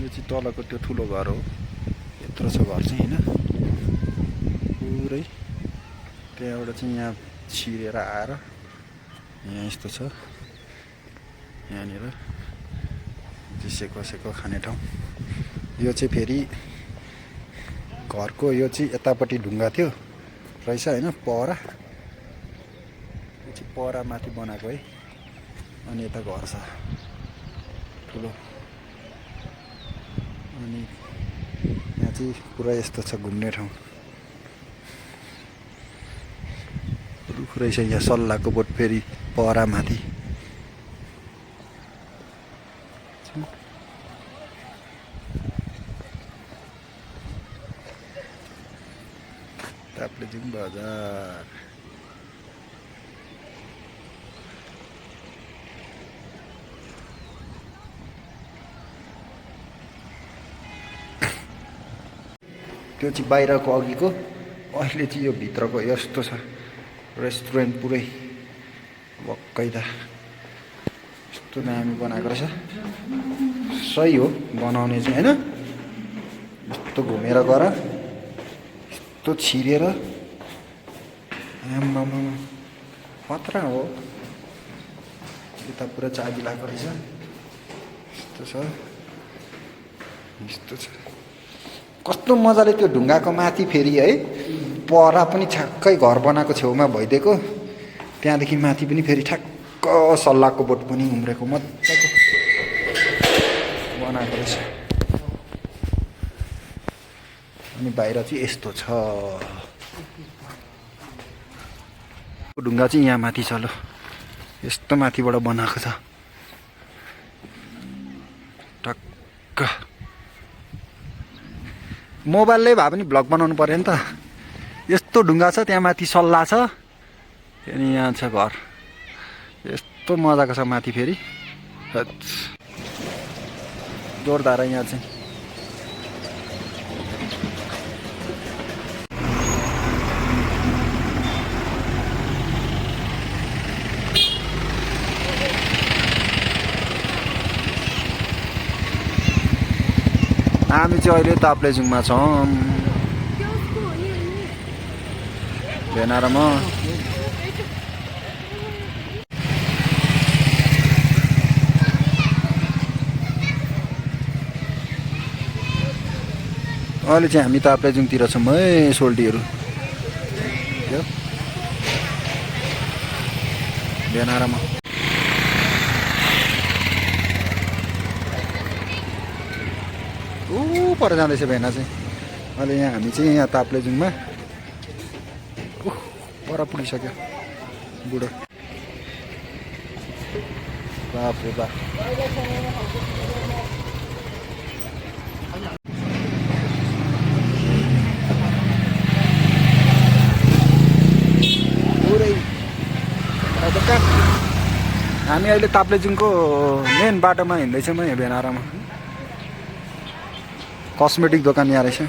यो चाहिँ तलको त्यो ठुलो घर हो। यत्रो छ घर चाहिँ हैन, पुरै त्यहाँबाट चाहिँ यहाँ छिरेर आएर यहाँ यस्तो छ। यहाँनिर सेको खाने ठाउँ। यो चाहिँ फेरि घरको यो चाहिँ यतापट्टि ढुङ्गा थियो रहेछ हैन, पहरा। यो चाहिँ पहरा माथि बनाएको है। अनि यता घर छ ठुलो। अनि यहाँ चाहिँ पुरा यस्तो छ घुम्ने ठाउँ। रुख रहेछ यहाँ सल्लाहको बोट फेरि पहरा माथि। ताप्लेजुङ बजार। त्यो चाहिँ बाहिरको अघिको, अहिले चाहिँ यो भित्रको यस्तो छ रेस्टुरेन्ट पुरै बक्कैदा। यस्तो दामी बनाएको रहेछ। सही हो बनाउने चाहिँ हैन। यस्तो घुमेर गर, यस्तो छिरेर आम्मामा खतरा हो। यता पुरा चाबी लगाएको रहेछ। यस्तो छ, यस्तो छ। कस्तो मजाले त्यो ढुङ्गाको माथि फेरि है पहरा पनि ठ्याक्कै घर बनाएको छेउमा भइदिएको। त्यहाँदेखि माथि पनि फेरि ठ्याक्क सल्लाहको बोट पनि उम्रेको मजाको बनाएको रहेछ। अनि बाहिर चाहिँ यस्तो छ। ढुङ्गा चाहिँ यहाँ माथि छ। ल यस्तो माथिबाट बनाएको छ टक्क। मोबाइलले भए पनि भ्लग बनाउनु पर्यो नि त। यस्तो ढुङ्गा छ, त्यहाँ माथि सल्लाह छ, अनि यहाँ छ घर। यस्तो मजाको छ माथि फेरि जोरदार यहाँ चाहिँ। हामी चाहिँ अहिले ताप्लेजुङमा छौँ। भेनारमा अहिले चाहिँ हामी ताप्लेजुङतिर छौँ है। सोल्टीहरू भेनारमा पर जाँदैछ भेना चाहिँ। अहिले यहाँ हामी चाहिँ यहाँ ताप्लेजुङमा पर पुगिसक्यो बुढो। बाप रे बाप। पुरै हामी अहिले ताप्लेजुङको मेन बाटोमा हिँड्दैछौँ है भेनारामा। कस्मेटिक दोकान यहाँ रहेछ।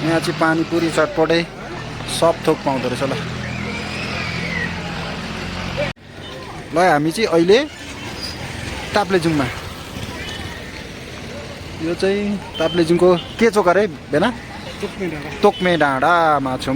यहाँ चाहिँ पानीपुरी चटपटे सब थोक पाउँदो रहेछ। ल हामी चाहिँ अहिले ताप्लेजुङमा, यो चाहिँ ताप्लेजुङको के चोक अरे भेना? तोक्मे डाँडामा छौँ।